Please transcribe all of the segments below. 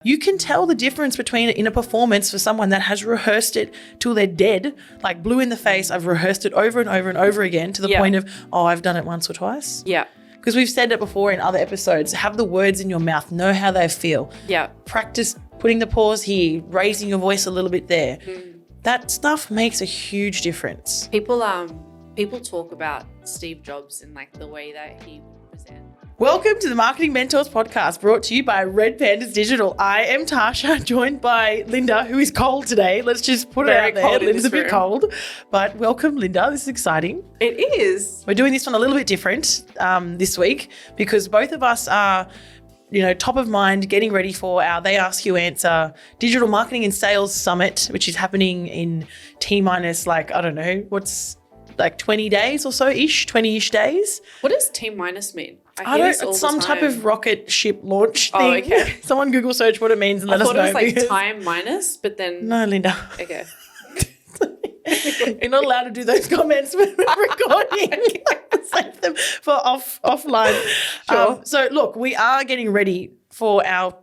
You can tell the difference between in a performance for someone that has rehearsed it till they're dead, like blue in the face. I've rehearsed it over and over and over again to the point of, I've done it once or twice. Yeah. Because we've said it before in other episodes, have the words in your mouth, know how they feel. Yeah. Practice putting the pause here, raising your voice a little bit there. That stuff makes a huge difference. People talk about Steve Jobs and like the way that he presents. Welcome to the Marketing Mentors podcast, brought to you by Red Pandas Digital. I am Tasha, joined by Linda, who is cold today. Let's just put her out there. Linda's a bit cold, but welcome, Linda. This is exciting. It is. We're doing this one a little bit different this week because both of us are, top of mind, getting ready for our They Ask You Answer Digital Marketing and Sales Summit, which is happening in T-minus 20 days or so-ish, 20-ish days. What does T-minus mean? It's some type of rocket ship launch thing. Oh, okay. Someone Google search what it means and let us know. I thought it was like time minus, but then... No, Linda. Okay. You're not allowed to do those comments when we're recording. Save them for offline. Sure. So, look, we are getting ready for our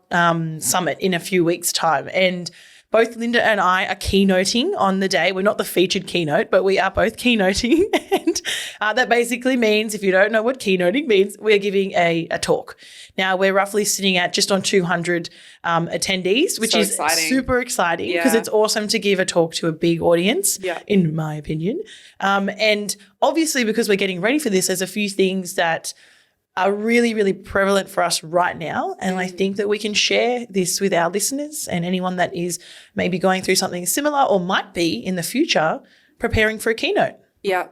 summit in a few weeks' time, and both Linda and I are keynoting on the day. We're not the featured keynote, but we are both keynoting. And that basically means, if you don't know what keynoting means, we're giving a talk. Now, we're roughly sitting at just on 200 attendees, which is exciting. Super exciting because it's awesome to give a talk to a big audience, in my opinion. And obviously, because we're getting ready for this, there's a few things that are really, really prevalent for us right now. And I think that we can share this with our listeners and anyone that is maybe going through something similar or might be in the future preparing for a keynote. Yeah.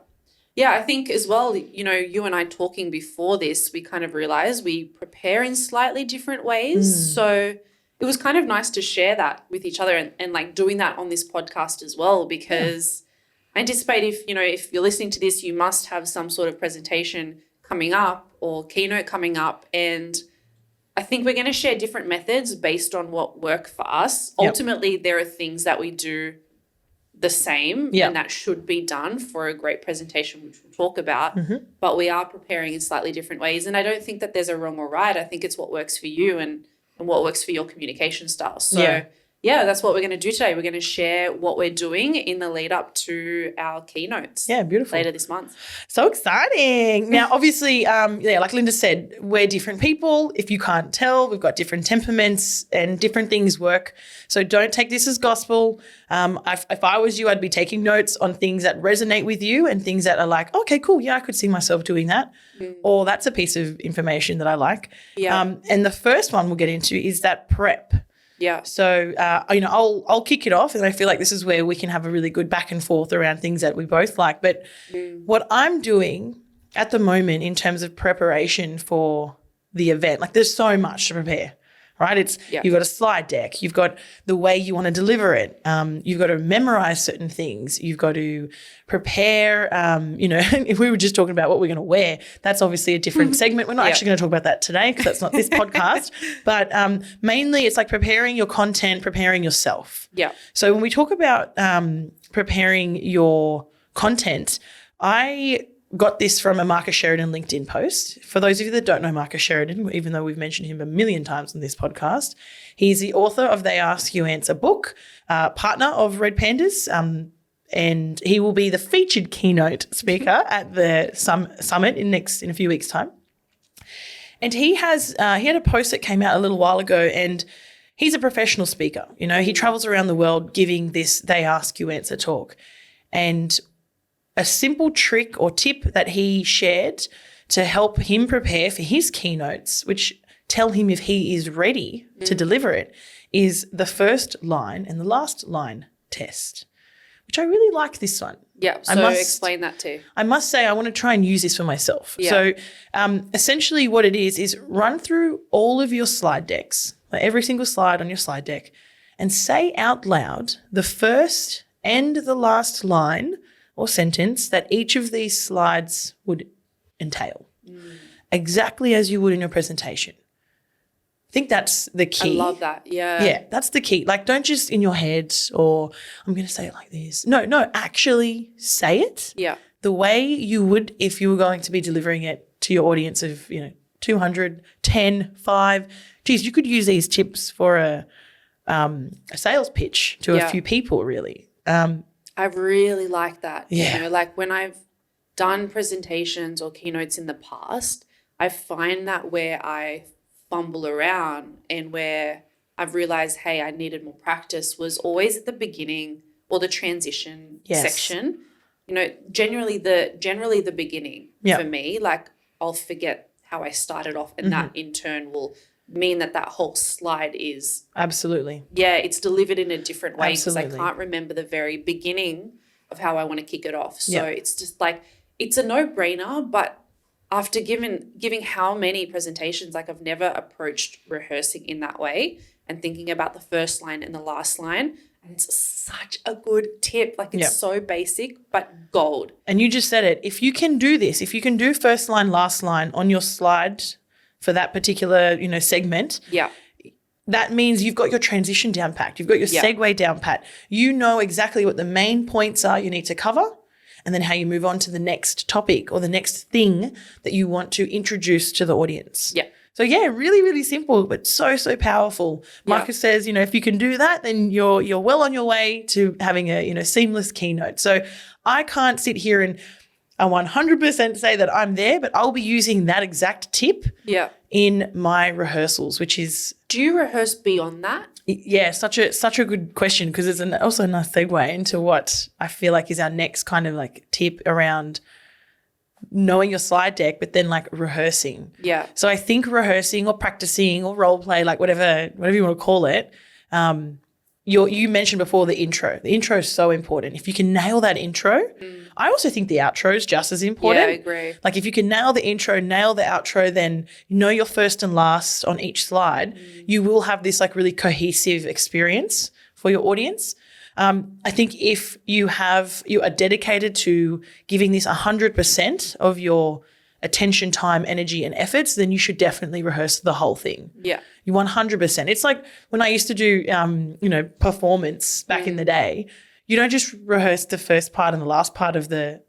Yeah, I think as well, you and I talking before this, we kind of realized we prepare in slightly different ways. So it was kind of nice to share that with each other and like doing that on this podcast as well, because I anticipate if you're listening to this, you must have some sort of presentation coming up or keynote coming up, and I think we're going to share different methods based on what work for us. Ultimately, there are things that we do the same and that should be done for a great presentation, which we'll talk about, but we are preparing in slightly different ways, and I don't think that there's a wrong or right. I think it's what works for you and what works for your communication style. So that's what we're going to do today. We're going to share what we're doing in the lead up to our keynotes. Yeah, beautiful. Later this month. So exciting. Now, obviously, like Linda said, we're different people. If you can't tell, we've got different temperaments and different things work. So don't take this as gospel. If I was you, I'd be taking notes on things that resonate with you and things that are like, okay, cool. Yeah, I could see myself doing that. Or that's a piece of information that I like. Yeah. And the first one we'll get into is that prep. Yeah. So, I'll kick it off, and I feel like this is where we can have a really good back and forth around things that we both like. But what I'm doing at the moment in terms of preparation for the event, like there's so much to prepare, right? You've got a slide deck, you've got the way you want to deliver it, you've got to memorize certain things, you've got to prepare, if we were just talking about what we're going to wear, that's obviously a different segment. We're not actually going to talk about that today because that's not this podcast, but mainly it's like preparing your content, preparing yourself. Yeah. So when we talk about preparing your content, I got this from a Marcus Sheridan LinkedIn post. For those of you that don't know Marcus Sheridan, even though we've mentioned him a million times on this podcast, he's the author of They Ask You Answer book, partner of Red Pandas, and he will be the featured keynote speaker at the summit in a few weeks' time. And he had a post that came out a little while ago, and he's a professional speaker. He travels around the world giving this They Ask You Answer talk. And a simple trick or tip that he shared to help him prepare for his keynotes, which tell him if he is ready to deliver it, is the first line and the last line test, which I really like this one. Yeah, so explain that too. I must say I want to try and use this for myself. Yeah. So essentially what it is run through all of your slide decks, like every single slide on your slide deck, and say out loud the first and the last line or sentence that each of these slides would entail, exactly as you would in your presentation. I think that's the key. I love that, yeah. Yeah, that's the key. Like, don't just in your head or I'm going to say it like this. No, actually say it the way you would if you were going to be delivering it to your audience of, 200, 10, 5. Geez, you could use these tips for a sales pitch to a few people, really. I really like that. Yeah. You know, like when I've done presentations or keynotes in the past, I find that where I fumble around and where I've realized, hey, I needed more practice was always at the beginning or the transition section. You know, generally the beginning for me. Like I'll forget how I started off, and that in turn will mean that whole slide is it's delivered in a different way because I can't remember the very beginning of how I want to kick it off. So it's just like it's a no-brainer, but after giving how many presentations, like I've never approached rehearsing in that way and thinking about the first line and the last line. And it's such a good tip. Like it's so basic, but gold. And you just said it. If you can do this, if you can do first line, last line on your slide for that particular, you know, segment, that means you've got your transition down packed. You've got your segue down pat. You know exactly what the main points are you need to cover, and then how you move on to the next topic or the next thing that you want to introduce to the audience. Yeah. So, really, really simple, but so, so powerful. Marcus says, you know, if you can do that, then you're well on your way to having a, you know, seamless keynote. So I can't sit here and 100% say that I'm there, but I'll be using that exact tip in my rehearsals, which is... Do you rehearse beyond that? Yeah, such a good question, because it's also a nice segue into what I feel like is our next kind of like tip around knowing your slide deck, but then like rehearsing. Yeah. So I think rehearsing or practicing or role play, like whatever you want to call it, you mentioned before the intro. The intro is so important. If you can nail that intro, I also think the outro is just as important. Yeah, I agree. Like if you can nail the intro, nail the outro, then you know your first and last on each slide, you will have this like really cohesive experience for your audience. I think if you are dedicated to giving this 100% of your attention, time, energy, and efforts, then you should definitely rehearse the whole thing. Yeah. You 100%. It's like when I used to do, performance back in the day, you don't just rehearse the first part and the last part of the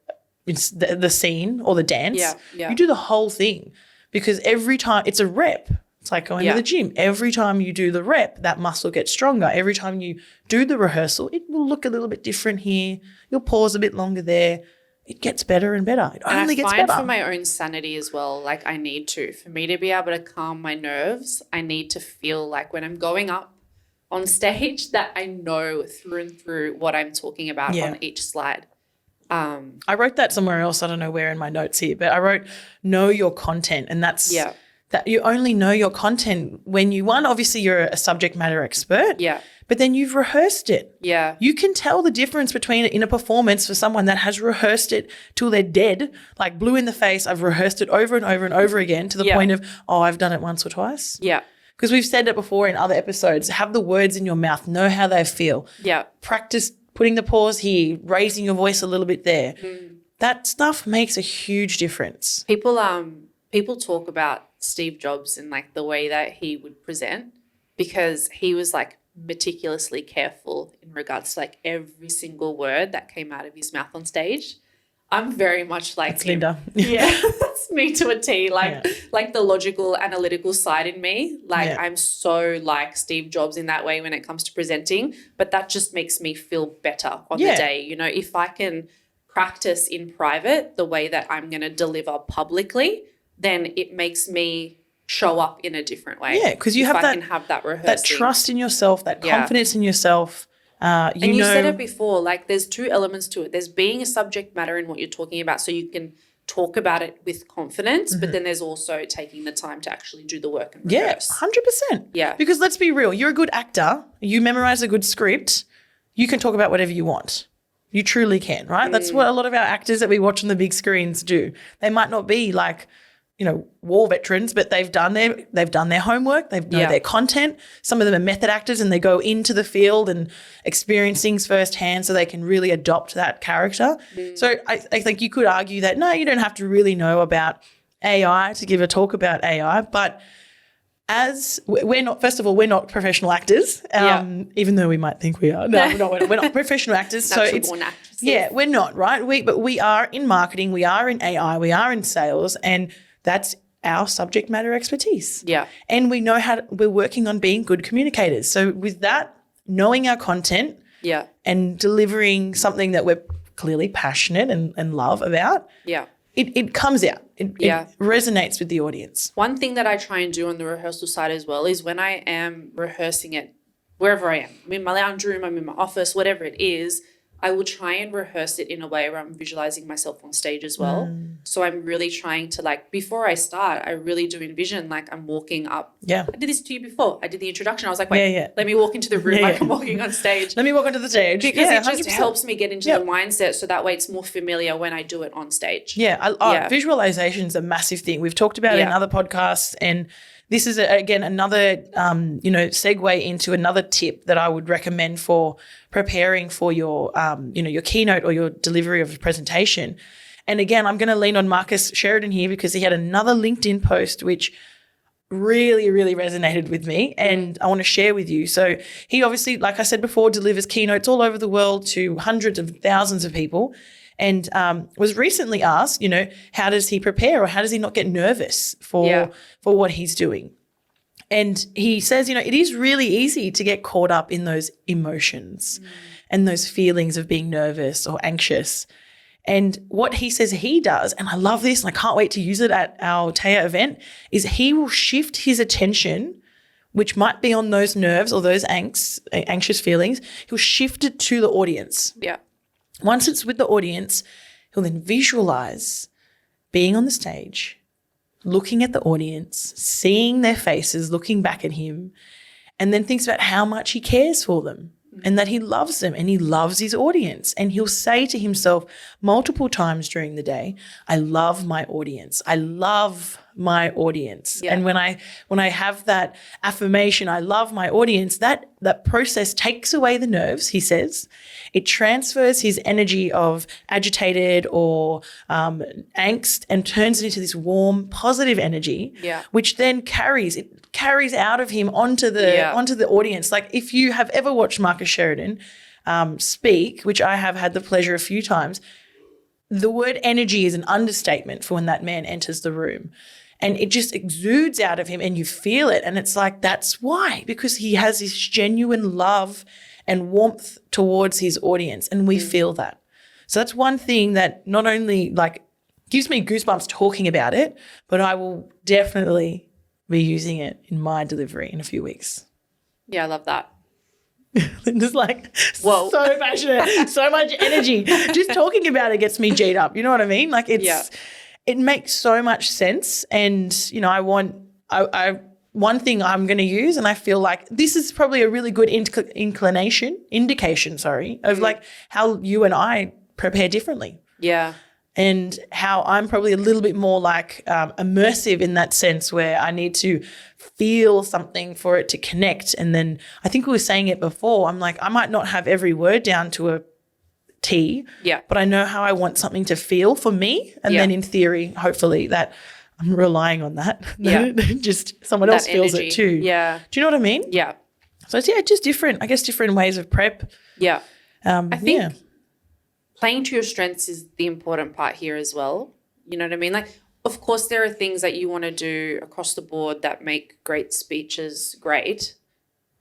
scene or the dance. Yeah. You do the whole thing, because every time it's a rep. It's like going to the gym. Every time you do the rep, that muscle gets stronger. Every time you do the rehearsal, it will look a little bit different here. You'll pause a bit longer there. It gets better and better. It only gets better. I find for my own sanity as well, like for me to be able to calm my nerves, I need to feel like when I'm going up on stage that I know through and through what I'm talking about on each slide. I wrote that somewhere else. I don't know where in my notes here, but I wrote know your content, and that's that you only know your content when obviously you're a subject matter expert. Yeah. But then you've rehearsed it. Yeah. You can tell the difference between in a performance for someone that has rehearsed it till they're dead, like blue in the face. I've rehearsed it over and over and over again to the point of, I've done it once or twice. Yeah. Because we've said it before in other episodes, have the words in your mouth, know how they feel. Yeah. Practice putting the pause here, raising your voice a little bit there. That stuff makes a huge difference. People talk about Steve Jobs and like the way that he would present, because he was like meticulously careful in regards to like every single word that came out of his mouth on stage. I'm very much like that's Linda. Yeah, that's me to a T. Like the logical, analytical side in me. Like I'm so like Steve Jobs in that way when it comes to presenting, but that just makes me feel better on the day. You know, if I can practice in private the way that I'm going to deliver publicly, then it makes me show up in a different way. Yeah, because you have that rehearsing. That trust in yourself, that confidence in yourself. You said it before, like there's two elements to it. There's being a subject matter in what you're talking about so you can talk about it with confidence, but then there's also taking the time to actually do the work and rehearse. 100%. Yeah. Because let's be real, you're a good actor, you memorize a good script, you can talk about whatever you want. You truly can, right? That's what a lot of our actors that we watch on the big screens do. They might not be like, war veterans, but they've done their homework. They know their content. Some of them are method actors, and they go into the field and experience things firsthand, so they can really adopt that character. So I think you could argue that no, you don't have to really know about AI to give a talk about AI, but as we're not professional actors, even though we might think we are. No, we're not professional actors. So it's we're not, right? But we are in marketing, we are in AI, we are in sales, and that's our subject matter expertise. Yeah. And we know we're working on being good communicators. So with that, knowing our content and delivering something that we're clearly passionate and love about, it comes out. It resonates with the audience. One thing that I try and do on the rehearsal side as well is when I am rehearsing it, wherever I am, I'm in my lounge room, I'm in my office, whatever it is, I will try and rehearse it in a way where I'm visualizing myself on stage as well. So I'm really trying to, like, before I start, I really do envision like I'm walking up. Yeah. I did this to you before. I did the introduction. I was like, wait, let me walk into the room like I'm walking on stage. Let me walk onto the stage. Because it just 100%. Helps me get into the mindset, so that way it's more familiar when I do it on stage. Visualization is a massive thing. We've talked about it in other podcasts, and this is, again, another, segue into another tip that I would recommend for preparing for your, your keynote or your delivery of a presentation. And again, I'm going to lean on Marcus Sheridan here because he had another LinkedIn post which really, really resonated with me and I want to share with you. So he obviously, like I said before, delivers keynotes all over the world to hundreds of thousands of people. And was recently asked, how does he prepare or how does he not get nervous for what he's doing? And he says, it is really easy to get caught up in those emotions and those feelings of being nervous or anxious. And what he says he does, and I love this and I can't wait to use it at our Taya event, is he will shift his attention, which might be on those nerves or those anxious feelings, he'll shift it to the audience. Yeah. Once it's with the audience, he'll then visualize being on the stage, looking at the audience, seeing their faces, looking back at him, and then thinks about how much he cares for them and that he loves them and he loves his audience. And he'll say to himself multiple times during the day, I love my audience. I love my audience. Yeah. And when I have that affirmation, I love my audience, that process takes away the nerves, he says. It transfers his energy of agitated or angst and turns it into this warm, positive energy, which then carries out of him onto the audience. Like if you have ever watched Marcus Sheridan speak, which I have had the pleasure a few times, the word energy is an understatement for when that man enters the room. And it just exudes out of him and you feel it. And it's like, that's why, because he has this genuine love and warmth towards his audience. And we feel that. So that's one thing that not only gives me goosebumps talking about it, but I will definitely be using it in my delivery in a few weeks. Yeah, I love that. Linda's whoa, so passionate, so much energy. Just talking about it gets me G'd up. You know what I mean? It makes so much sense. And, one thing I'm going to use, and I feel like this is probably a really good indication, of how you and I prepare differently. Yeah. And how I'm probably a little bit more immersive in that sense where I need to feel something for it to connect. And then I think we were saying it before, I'm like, I might not have every word down to a T, but I know how I want something to feel for me. And then in theory, hopefully that I'm relying on that. Yeah. Just someone else feels it too. Yeah. Do you know what I mean? Yeah. So it's just different ways of prep. Yeah. I think playing to your strengths is the important part here as well. You know what I mean? Of course, there are things that you want to do across the board that make great speeches great.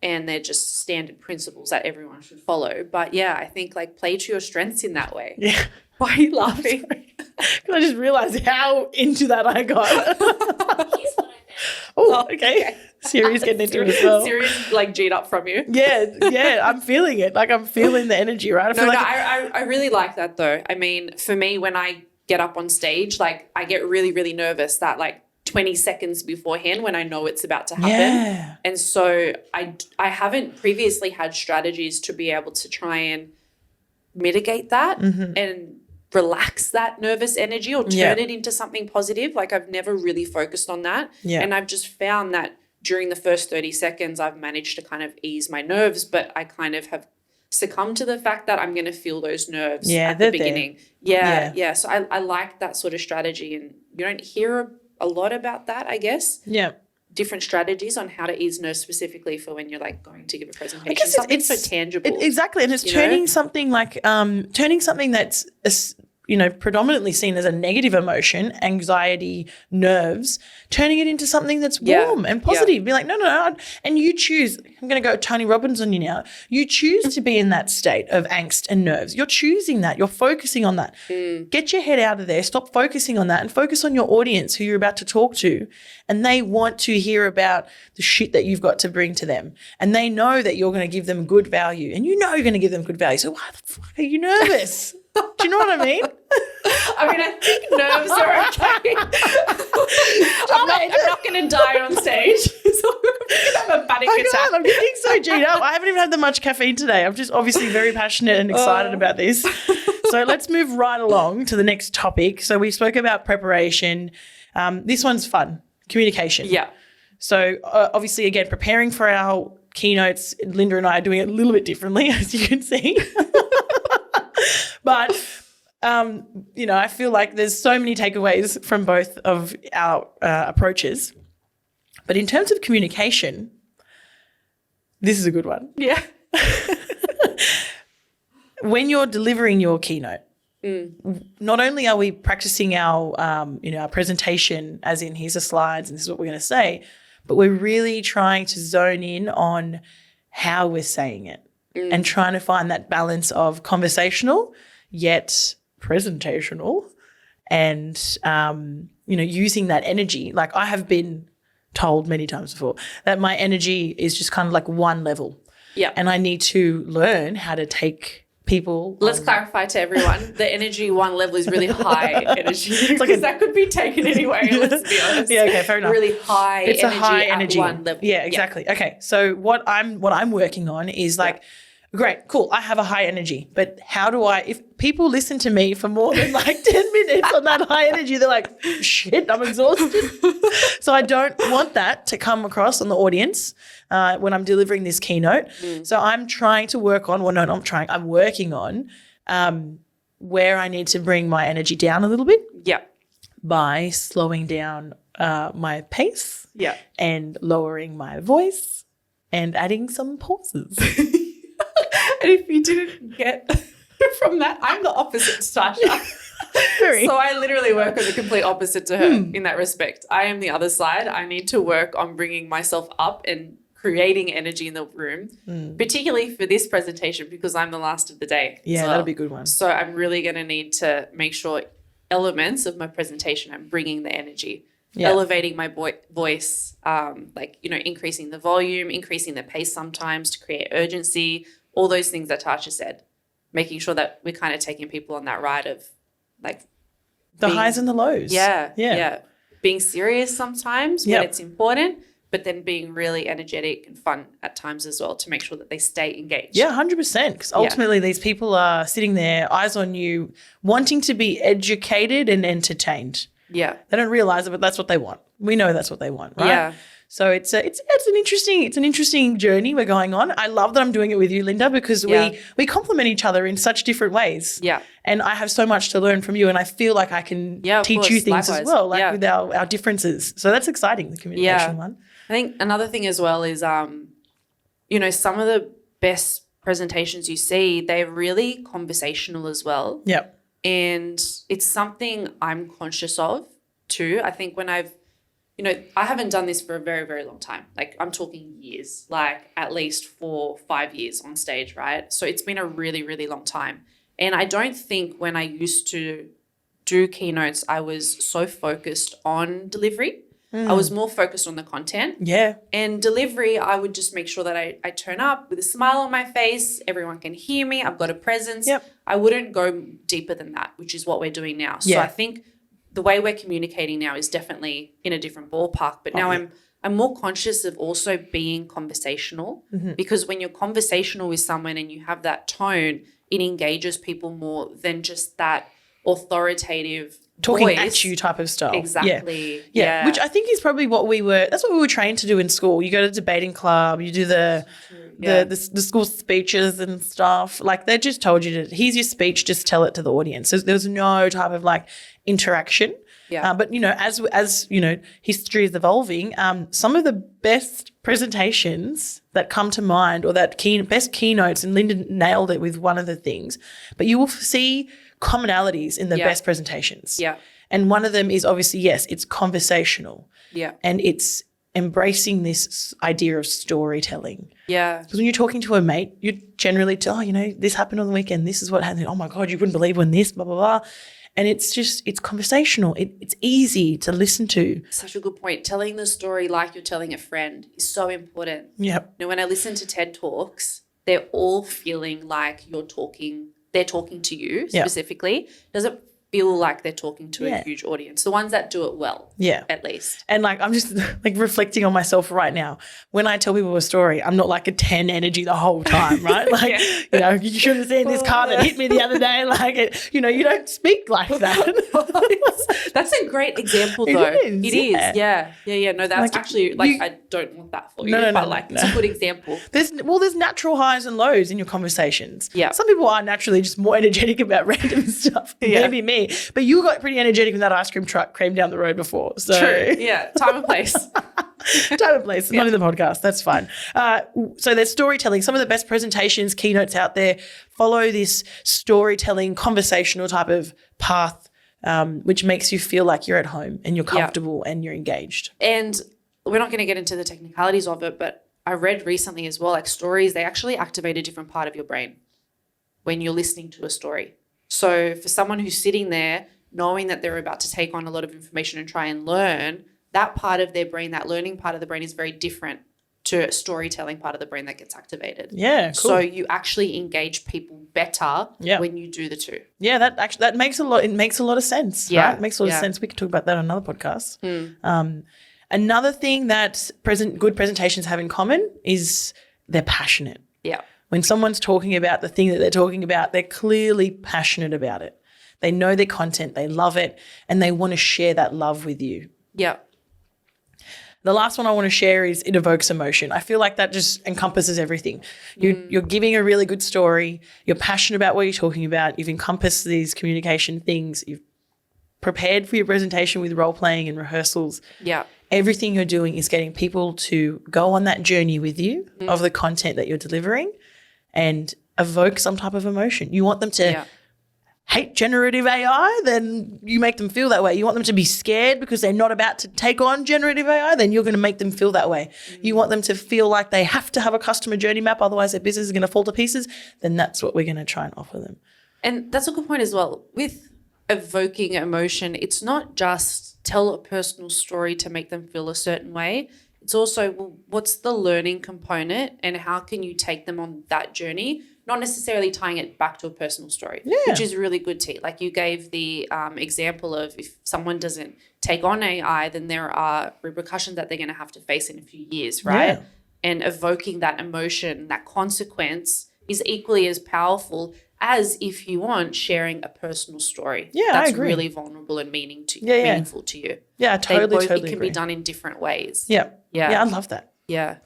And they're just standard principles that everyone should follow. But I think play to your strengths in that way. Yeah. Why are you laughing? Because I just realised how into that I got. Here's what I found. Oh, okay. Siri's getting into it as well. Siri's G'd up from you. Yeah, I'm feeling it. I'm feeling the energy, right? I really like that though. I mean, for me, when I get up on stage, I get really, really nervous that 20 seconds beforehand when I know it's about to happen. Yeah. And so I haven't previously had strategies to be able to try and mitigate that and relax that nervous energy or turn it into something positive. I've never really focused on that. Yeah. And I've just found that during the first 30 seconds, I've managed to kind of ease my nerves, but I kind of have succumbed to the fact that I'm going to feel those nerves at the beginning. Yeah. So I like that sort of strategy, and you don't hear a lot about that, I guess. Yeah. Different strategies on how to ease nerves specifically for when you're going to give a presentation. I guess it's so tangible. Exactly. And it's turning something turning something that's predominantly seen as a negative emotion, anxiety, nerves, turning it into something that's warm and positive. Be like, no. And you choose, I'm going to go Tony Robbins on you now. You choose to be in that state of angst and nerves. You're choosing that. You're focusing on that. Get your head out of there. Stop focusing on that and focus on your audience who you're about to talk to. And they want to hear about the shit that you've got to bring to them. And they know that you're going to give them good value. And you know you're going to give them good value. So why the fuck are you nervous? Do you know what I mean? I think nerves are okay. I'm not going to die on stage. So I'm going to have a panic attack. I'm getting so G'd up. I haven't even had that much caffeine today. I'm just obviously very passionate and excited about this. So let's move right along to the next topic. So we spoke about preparation. This one's fun, communication. Yeah. So obviously, again, preparing for our keynotes, Linda and I are doing it a little bit differently, as you can see. But, I feel like there's so many takeaways from both of our approaches. But in terms of communication, this is a good one. Yeah. When you're delivering your keynote, not only are we practicing our, our presentation, as in here's the slides and this is what we're going to say, but we're really trying to zone in on how we're saying it and trying to find that balance of conversational yet presentational and, using that energy. Like I have been told many times before that my energy is just kind of like one level. Yeah. And I need to learn how to take people. Let's clarify to everyone, the energy one level is really high energy because that could be taken anyway, let's be honest. Yeah, okay, fair enough. Really high it's energy a high energy at one level. Yeah, exactly. Yeah. Okay, so what I'm working on is like, great, cool, I have a high energy, but how do if people listen to me for more than like 10 minutes on that high energy, they're like, shit, I'm exhausted. So I don't want that to come across on the audience when I'm delivering this keynote. So I'm trying to work on, I'm working on where I need to bring my energy down a little bit. Yeah. By slowing down my pace. Yeah. And lowering my voice and adding some pauses. And if you didn't get from that, I'm the opposite to Tasha. So I literally work on the complete opposite to her in that respect. I am the other side. I need to work on bringing myself up and creating energy in the room, particularly for this presentation because I'm the last of the day. Yeah, that'll be a good one. So I'm really going to need to make sure elements of my presentation, I'm bringing the energy, elevating my voice, increasing the volume, increasing the pace sometimes to create urgency, all those things that Tasha said, making sure that we're kind of taking people on that ride of like the highs and the lows. Yeah. Being serious sometimes when it's important, but then being really energetic and fun at times as well to make sure that they stay engaged. Yeah, 100%. Because ultimately these people are sitting there, eyes on you, wanting to be educated and entertained. Yeah. They don't realize it, but that's what they want. We know that's what they want, right? Yeah. So it's an interesting journey we're going on. I love that I'm doing it with you, Linda, because we complement each other in such different ways. Yeah. And I have so much to learn from you, and I feel like I can teach you things as well, with our differences. So that's exciting, the communication one. I think another thing as well is, some of the best presentations you see, they're really conversational as well. Yeah. And it's something I'm conscious of too. I think when I haven't done this for a very, very long time. Like I'm talking years, like at least 4-5 years on stage, right? So it's been a really, really long time. And I don't think when I used to do keynotes, I was so focused on delivery. I was more focused on the content. Yeah. And delivery, I would just make sure that I turn up with a smile on my face. Everyone can hear me. I've got a presence. Yep. I wouldn't go deeper than that, which is what we're doing now. So I think the way we're communicating now is definitely in a different ballpark. But now I'm more conscious of also being conversational because when you're conversational with someone and you have that tone, it engages people more than just that authoritative talking voice. At you type of style. Exactly. Yeah. Which I think is probably that's what we were trained to do in school. You go to debating club, you do the school speeches and stuff. Like they just told you here's your speech, just tell it to the audience. So there was no type of like interaction. Yeah. But as history is evolving, some of the best presentations that come to mind or that best keynotes, and Linda nailed it with one of the things, but you will see commonalities in the best presentations. Yeah. And one of them is obviously, yes, it's conversational. Yeah. And it's embracing this idea of storytelling. Yeah. Because when you're talking to a mate, you generally tell, this happened on the weekend. This is what happened. Oh my God, you wouldn't believe when this, blah, blah, blah. And it's conversational. It's easy to listen to. Such a good point. Telling the story like you're telling a friend is so important. Yep. When I listen to TED Talks, they're all feeling like they're talking to you specifically. Does it feel like they're talking to a huge audience? The ones that do it well, at least. And I'm just reflecting on myself right now. When I tell people a story, I'm not like a 10 energy the whole time, right? You should have seen this car that hit me the other day. You don't speak like that. That's a great example, though. It is. Yeah. No, that's actually I don't want that for you. No. It's a good example. There's natural highs and lows in your conversations. Yeah. Some people are naturally just more energetic about random stuff. Maybe me. But you got pretty energetic when that ice cream truck came down the road before. So. True. Yeah. Time and place. Time and place. Not in the podcast. That's fine. So there's storytelling. Some of the best presentations, keynotes out there follow this storytelling, conversational type of path, which makes you feel like you're at home and you're comfortable and you're engaged. And we're not going to get into the technicalities of it, but I read recently as well, stories, they actually activate a different part of your brain when you're listening to a story. So for someone who's sitting there knowing that they're about to take on a lot of information and try and learn, that part of their brain, that learning part of the brain is very different to a storytelling part of the brain that gets activated. Yeah, cool. So you actually engage people better when you do the two. Yeah, that makes a lot. It makes a lot of sense. Yeah, right? It makes a lot of sense. We could talk about that on another podcast. Another thing that good presentations have in common is they're passionate. Yeah. When someone's talking about the thing that they're talking about, they're clearly passionate about it. They know their content, they love it, and they want to share that love with you. Yeah. The last one I want to share is it evokes emotion. I feel like that just encompasses everything. You're giving a really good story. You're passionate about what you're talking about. You've encompassed these communication things. You've prepared for your presentation with role-playing and rehearsals. Yeah. Everything you're doing is getting people to go on that journey with you of the content that you're delivering and evoke some type of emotion. You want them to hate generative AI, then you make them feel that way. You want them to be scared because they're not about to take on generative AI, then you're going to make them feel that way. You want them to feel like they have to have a customer journey map, otherwise their business is going to fall to pieces, then that's what we're going to try and offer them. And that's a good point as well. With evoking emotion, it's not just tell a personal story to make them feel a certain way. It's also, what's the learning component and how can you take them on that journey? Not necessarily tying it back to a personal story, which is really good too. Like you gave the example of if someone doesn't take on AI, then there are repercussions that they're going to have to face in a few years, right? Yeah. And evoking that emotion, that consequence is equally as powerful as if you want sharing a personal story. Yeah, that's I agree. really vulnerable and meaningful to you. Yeah, totally It can agree. be done in different ways. Yeah. Yeah. Yeah, I love that. Yeah.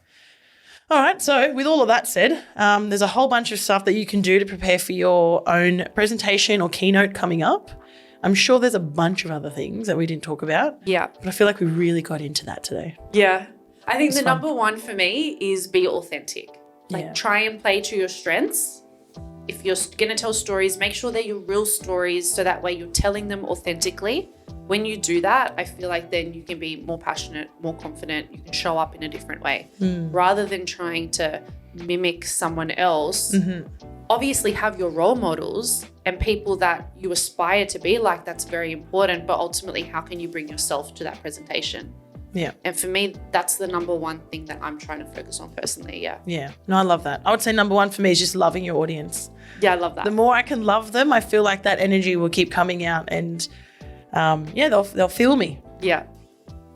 All right, so with all of that said, there's a whole bunch of stuff that you can do to prepare for your own presentation or keynote coming up. I'm sure there's a bunch of other things that we didn't talk about. Yeah. But I feel like we really got into that today. Yeah. I think the fun. number one for me is be authentic. Try and play to your strengths. If you're going to tell stories, make sure they're your real stories so that way you're telling them authentically. When you do that, I feel like then you can be more passionate, more confident. You can show up in a different way rather than trying to mimic someone else. Obviously have your role models and people that you aspire to be like. That's very important. But ultimately, how can you bring yourself to that presentation? Yeah. And for me, that's the number one thing that I'm trying to focus on personally. Yeah. Yeah. No, I love that. I would say number one for me is just loving your audience. Yeah, I love that. The more I can love them, I feel like that energy will keep coming out and they'll feel me. Yeah.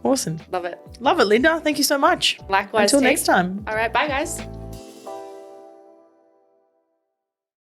Awesome. Love it. Love it, Linda. Thank you so much. Likewise. Until next time. All right. Bye, guys.